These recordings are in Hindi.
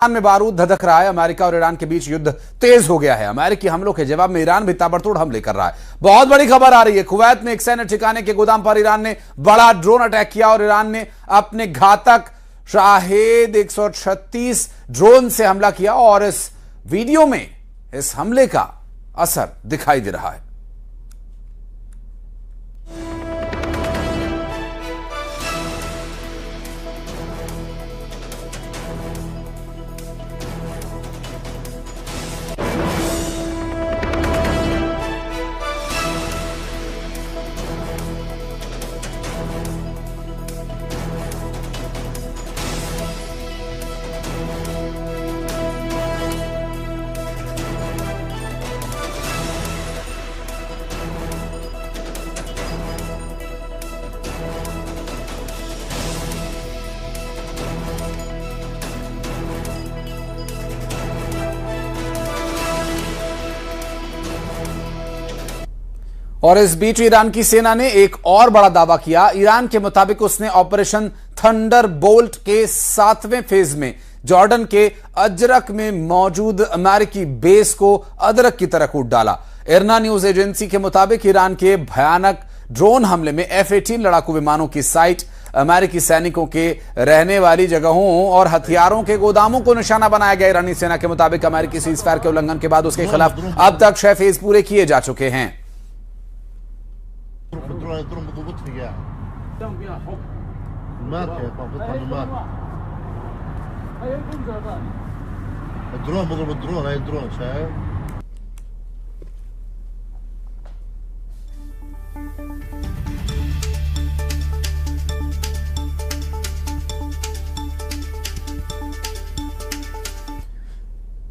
ईरान में बारूद धधक रहा है। अमेरिका और ईरान के बीच युद्ध तेज हो गया है। अमेरिकी हमलों के जवाब में ईरान भी ताबड़तोड़ हमले कर रहा है। बहुत बड़ी खबर आ रही है। कुवैत में एक सैन्य ठिकाने के गोदाम पर ईरान ने बड़ा ड्रोन अटैक किया और ईरान ने अपने घातक शाहेद 136 ड्रोन से हमला किया और इस वीडियो में इस हमले का असर दिखाई दे रहा है। और इस बीच ईरान की सेना ने एक और बड़ा दावा किया। ईरान के मुताबिक उसने ऑपरेशन थंडरबोल्ट के 7वें फेज में जॉर्डन के अजरक में मौजूद अमेरिकी बेस को अदरक की तरह कूट डाला। इरना न्यूज एजेंसी के मुताबिक ईरान के भयानक ड्रोन हमले में F-18 लड़ाकू विमानों की साइट, अमेरिकी सैनिकों के रहने वाली जगहों और हथियारों के गोदामों को निशाना बनाया गया। ईरानी सेना के मुताबिक अमेरिकी सीजफायर के उल्लंघन के बाद उसके खिलाफ अब तक 6 फेज पूरे किए जा चुके हैं।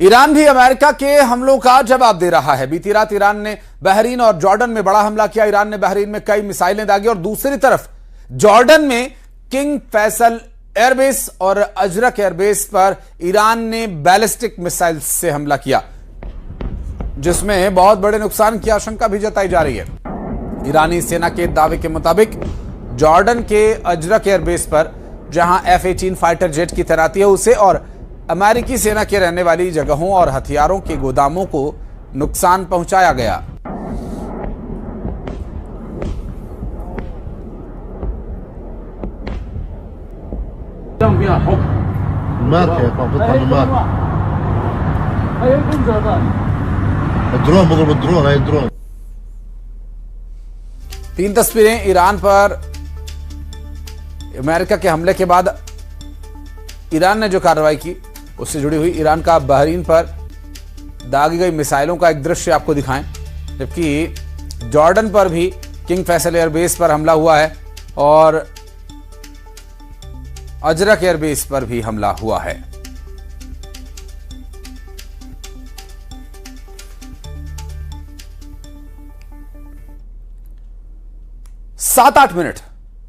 ईरान भी अमेरिका के हमलों का जवाब दे रहा है। बीती रात ईरान ने बहरीन और जॉर्डन में बड़ा हमला किया। ईरान ने बहरीन में कई मिसाइलें दागी और दूसरी तरफ जॉर्डन में किंग फैसल एयरबेस और अजरक एयरबेस पर ईरान ने बैलिस्टिक मिसाइल से हमला किया, जिसमें बहुत बड़े नुकसान की आशंका भी जताई जा रही है। ईरानी सेना के दावे के मुताबिक जॉर्डन के अजरक एयरबेस पर जहां F-18 फाइटर जेट की तैनाती है, उसे और अमेरिकी सेना के रहने वाली जगहों और हथियारों के गोदामों को नुकसान पहुंचाया गया। तीन तस्वीरें ईरान पर अमेरिका के हमले के बाद ईरान ने जो कार्रवाई की उससे जुड़ी हुई ईरान का बहरीन पर दागी गई मिसाइलों का एक दृश्य आपको दिखाएं, जबकि जॉर्डन पर भी किंग फैसल एयरबेस पर हमला हुआ है और अजरक एयरबेस पर भी हमला हुआ है। सात 8 मिनट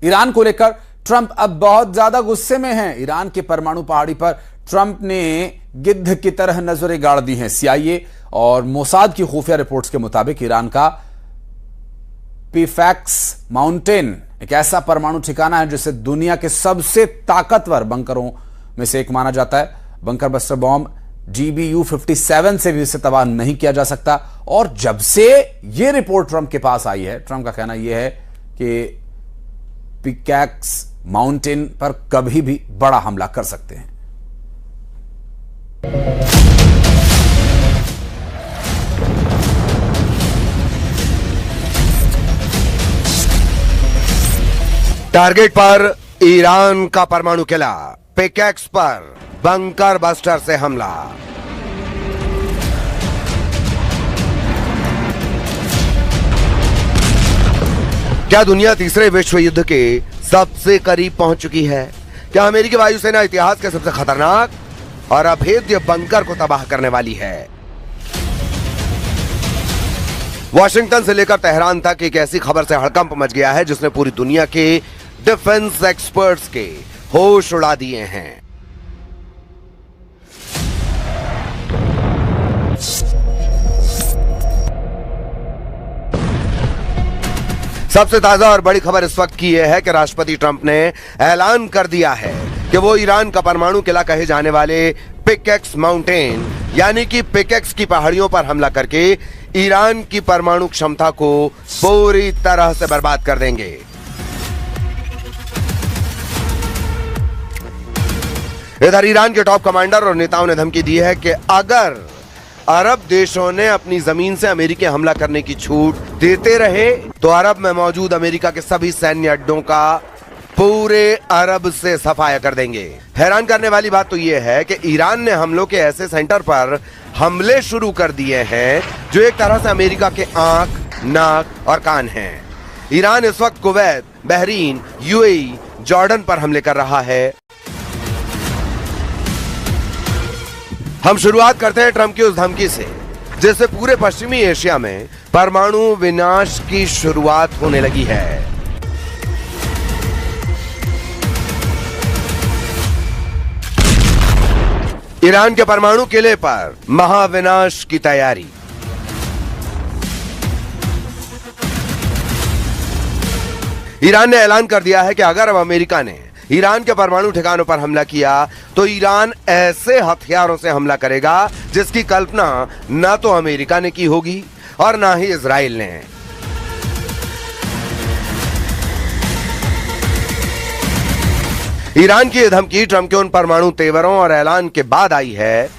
ईरान को लेकर ट्रंप अब बहुत ज्यादा गुस्से में हैं। ईरान के परमाणु पहाड़ी पर ट्रंप ने गिद्ध की तरह नजरें गाड़ दी हैं। CIA और मोसाद की खुफिया रिपोर्ट्स के मुताबिक ईरान का पीफैक्स माउंटेन एक ऐसा परमाणु ठिकाना है जिसे दुनिया के सबसे ताकतवर बंकरों में से एक माना जाता है। बंकर बस्टर बॉम्ब GBU-57 से भी इसे तबाह नहीं किया जा सकता। और जब से यह रिपोर्ट ट्रंप के पास आई है, ट्रंप का कहना यह है कि पिकैक्स माउंटेन पर कभी भी बड़ा हमला कर सकते हैं। टारगेट पर ईरान का परमाणु किला, पिकैक्स पर बंकर बस्टर से हमला। क्या दुनिया तीसरे विश्व युद्ध के सबसे करीब पहुंच चुकी है? क्या अमेरिकी वायुसेना इतिहास के सबसे खतरनाक और अभेद्य बंकर को तबाह करने वाली है? वॉशिंगटन से लेकर तेहरान तक एक ऐसी खबर से हड़कंप मच गया है जिसने पूरी दुनिया के डिफेंस एक्सपर्ट्स के होश उड़ा दिए हैं। सबसे ताजा और बड़ी खबर इस वक्त की यह है कि राष्ट्रपति ट्रंप ने ऐलान कर दिया है कि वो ईरान का परमाणु किला कहे जाने वाले पिकेक्स माउंटेन यानी कि पिकेक्स की पहाड़ियों पर हमला करके ईरान की परमाणु क्षमता को पूरी तरह से बर्बाद कर देंगे। इधर ईरान के टॉप कमांडर और नेताओं ने धमकी दी है कि अगर अरब देशों ने अपनी जमीन से अमेरिकी हमला करने की छूट देते रहे तो अरब में मौजूद अमेरिका के सभी सैन्य अड्डों का पूरे अरब से सफाया कर देंगे। हैरान करने वाली बात तो यह है कि ईरान ने हमलों के ऐसे सेंटर पर हमले शुरू कर दिए हैं जो एक तरह से अमेरिका के आंख, नाक और कान हैं। ईरान इस वक्त कुवैत, बहरीन, यूएई, जॉर्डन पर हमले कर रहा है। हम शुरुआत करते हैं ट्रंप की उस धमकी से जिससे पूरे पश्चिमी एशिया में परमाणु विनाश की शुरुआत होने लगी है। ईरान के परमाणु किले पर महाविनाश की तैयारी। ईरान ने ऐलान कर दिया है कि अगर अब अमेरिका ने ईरान के परमाणु ठिकानों पर हमला किया तो ईरान ऐसे हथियारों से हमला करेगा जिसकी कल्पना न तो अमेरिका ने की होगी और ना ही इजराइल ने। ईरान की यह धमकी ट्रंप के उन परमाणु तेवरों और ऐलान के बाद आई है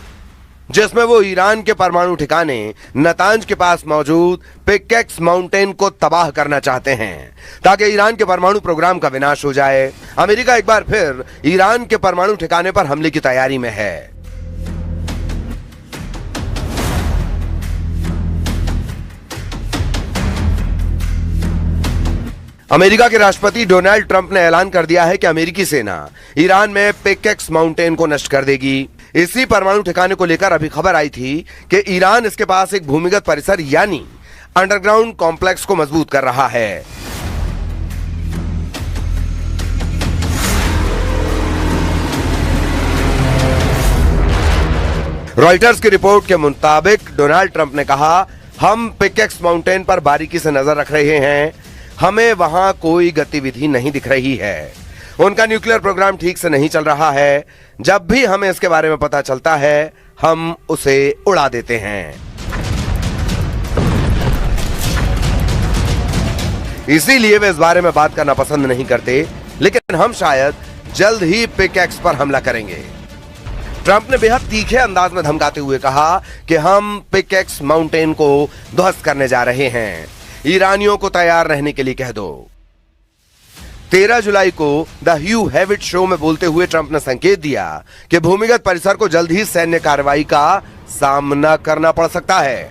जिसमें वो ईरान के परमाणु ठिकाने नतांज के पास मौजूद पिकेक्स माउंटेन को तबाह करना चाहते हैं ताकि ईरान के परमाणु प्रोग्राम का विनाश हो जाए। अमेरिका एक बार फिर ईरान के परमाणु ठिकाने पर हमले की तैयारी में है। अमेरिका के राष्ट्रपति डोनाल्ड ट्रंप ने ऐलान कर दिया है कि अमेरिकी सेना ईरान में पिकेक्स माउंटेन को नष्ट कर देगी। इसी परमाणु ठिकाने को लेकर अभी खबर आई थी कि ईरान इसके पास एक भूमिगत परिसर यानी अंडरग्राउंड कॉम्प्लेक्स को मजबूत कर रहा है। रॉयटर्स की रिपोर्ट के मुताबिक डोनाल्ड ट्रंप ने कहा, हम पिकेक्स माउंटेन पर बारीकी से नजर रख रहे हैं, हमें वहां कोई गतिविधि नहीं दिख रही है। उनका न्यूक्लियर प्रोग्राम ठीक से नहीं चल रहा है। जब भी हमें इसके बारे में पता चलता है हम उसे उड़ा देते हैं। इसीलिए वे इस बारे में बात करना पसंद नहीं करते, लेकिन हम शायद जल्द ही पिकेक्स पर हमला करेंगे। ट्रंप ने बेहद तीखे अंदाज में धमकाते हुए कहा कि हम पिकेक्स माउंटेन को ध्वस्त करने जा रहे हैं। ईरानियों को तैयार रहने के लिए कह दो। 13 जुलाई को द ह्यू हेविट शो में बोलते हुए ट्रंप ने संकेत दिया कि भूमिगत परिसर को जल्द ही सैन्य कार्रवाई का सामना करना पड़ सकता है।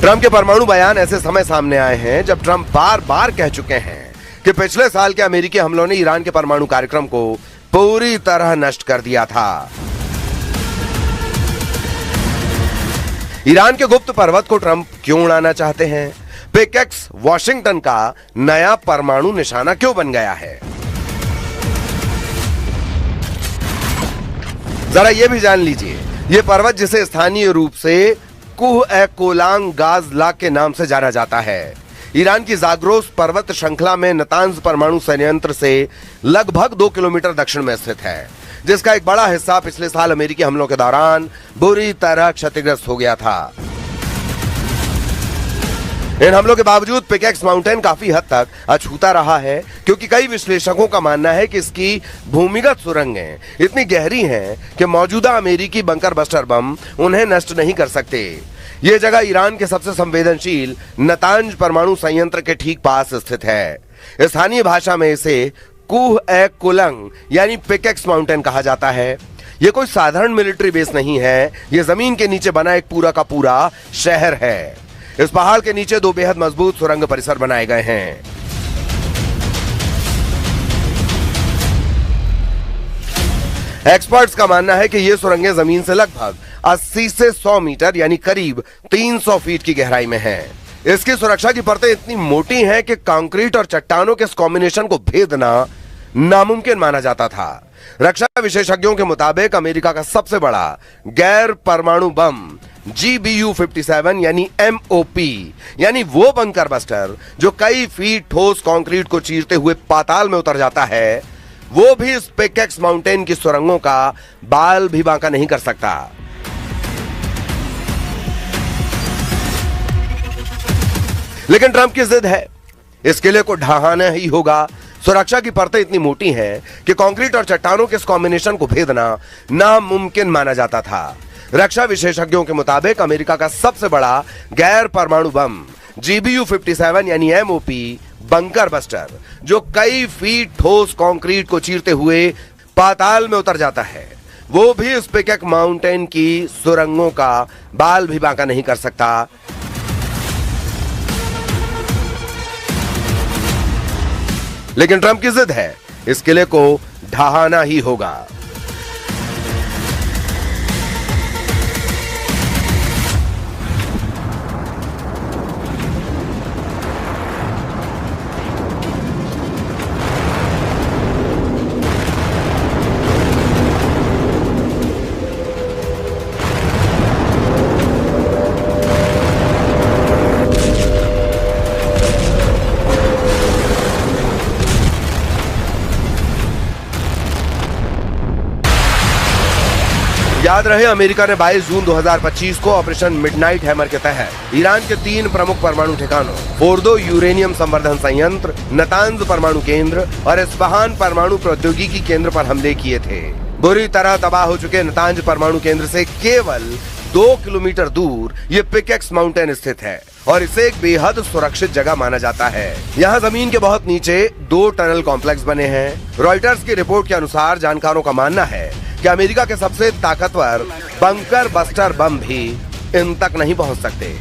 ट्रंप के परमाणु बयान ऐसे समय सामने आए हैं जब ट्रंप बार बार कह चुके हैं कि पिछले साल के अमेरिकी हमलों ने ईरान के परमाणु कार्यक्रम को पूरी तरह नष्ट कर दिया था। ईरान के गुप्त पर्वत को ट्रंप क्यों उड़ाना चाहते हैं? पिकेक्स वॉशिंगटन का नया परमाणु निशाना क्यों बन गया है? जरा यह भी जान लीजिए, यह पर्वत जिसे स्थानीय रूप से कुह-ए-कोलांग गाज लाक के नाम से जाना जाता है, ईरान की जाग्रोस पर्वत श्रृंखला में नतांज परमाणु संयंत्र से लगभग 2 किलोमीटर दक्षिण में स्थित है, जिसका एक बड़ा हिस्सा पिछले साल अमेरिकी हमलों के दौरान बुरी तरह क्षतिग्रस्त हो गया था। इन हमलों के बावजूद पिकेक्स माउंटेन काफी हद तक अछूता रहा है, क्योंकि कई विश्लेषकों का मानना है कि इसकी भूमिगत सुरंगें इतनी गहरी हैं कि मौजूदा अमेरिकी बंकर बस्टर बम उन्हें नष्ट नहीं कर सकते। यह जगह ईरान के सबसे संवेदनशील नतांज परमाणु संयंत्र के ठीक पास स्थित है। स्थानीय भाषा में इसे कुह-ए-कोलांग यानी पिकेक्स माउंटेन कहा जाता है। यह कोई साधारण मिलिट्री बेस नहीं है, यह जमीन के नीचे बना एक पूरा का पूरा शहर है। इस पहाड़ के नीचे 2 बेहद मजबूत सुरंग परिसर बनाए गए हैं। एक्सपर्ट्स का मानना है कि ये सुरंगें जमीन से लगभग 80 से 100 मीटर यानी करीब 300 फीट की गहराई में हैं। इसकी सुरक्षा की परतें इतनी मोटी हैं कि कंक्रीट और चट्टानों के इस कॉम्बिनेशन को भेदना नामुमकिन माना जाता था। रक्षा विशेषज्ञों के मुताबिक अमेरिका का सबसे बड़ा गैर परमाणु बम GBU-57 यानी MOP यानी वो बंकर बस्टर जो कई फीट ठोस कंक्रीट को चीरते हुए पाताल में उतर जाता है, वो भी इस पिकेक्स माउंटेन की सुरंगों का बाल भी बांका नहीं कर सकता। लेकिन ट्रंप की जिद है, इस किले को ढहाना ही होगा। सुरक्षा की परतें इतनी मोटी हैं कि कंक्रीट और चट्टानों के इस कॉम्बिनेशन को भेदना नामुमकिन माना जाता था। रक्षा विशेषज्ञों के मुताबिक अमेरिका का सबसे बड़ा गैर परमाणु बम GBU-57 यानी MOP बंकर बस्टर जो कई फीट ठोस कंक्रीट को चीरते हुए पाताल में उतर जाता है, वो भी इस पिकेक्स माउंटेन की सुरंगों का बाल भी बांका नहीं कर सकता। लेकिन ट्रंप की जिद है, इस किले को ढहाना ही होगा। याद रहे, अमेरिका ने 22 जून 2025 को ऑपरेशन मिडनाइट हैमर के तहत ईरान के 3 प्रमुख परमाणु ठिकानों फोर्दो यूरेनियम संवर्धन संयंत्र, नतांज परमाणु केंद्र और इस्फहान परमाणु प्रौद्योगिकी केंद्र पर हमले किए थे। बुरी तरह तबाह हो चुके नतांज परमाणु केंद्र से केवल 2 किलोमीटर दूर ये पिकेक्स माउंटेन स्थित है और इसे एक बेहद सुरक्षित जगह माना जाता है। यहाँ जमीन के बहुत नीचे 2 टनल कॉम्प्लेक्स बने हैं। रॉयटर्स की रिपोर्ट के अनुसार जानकारों का मानना है कि अमेरिका के सबसे ताकतवर बंकर बस्टर बम भी इन तक नहीं पहुंच सकते।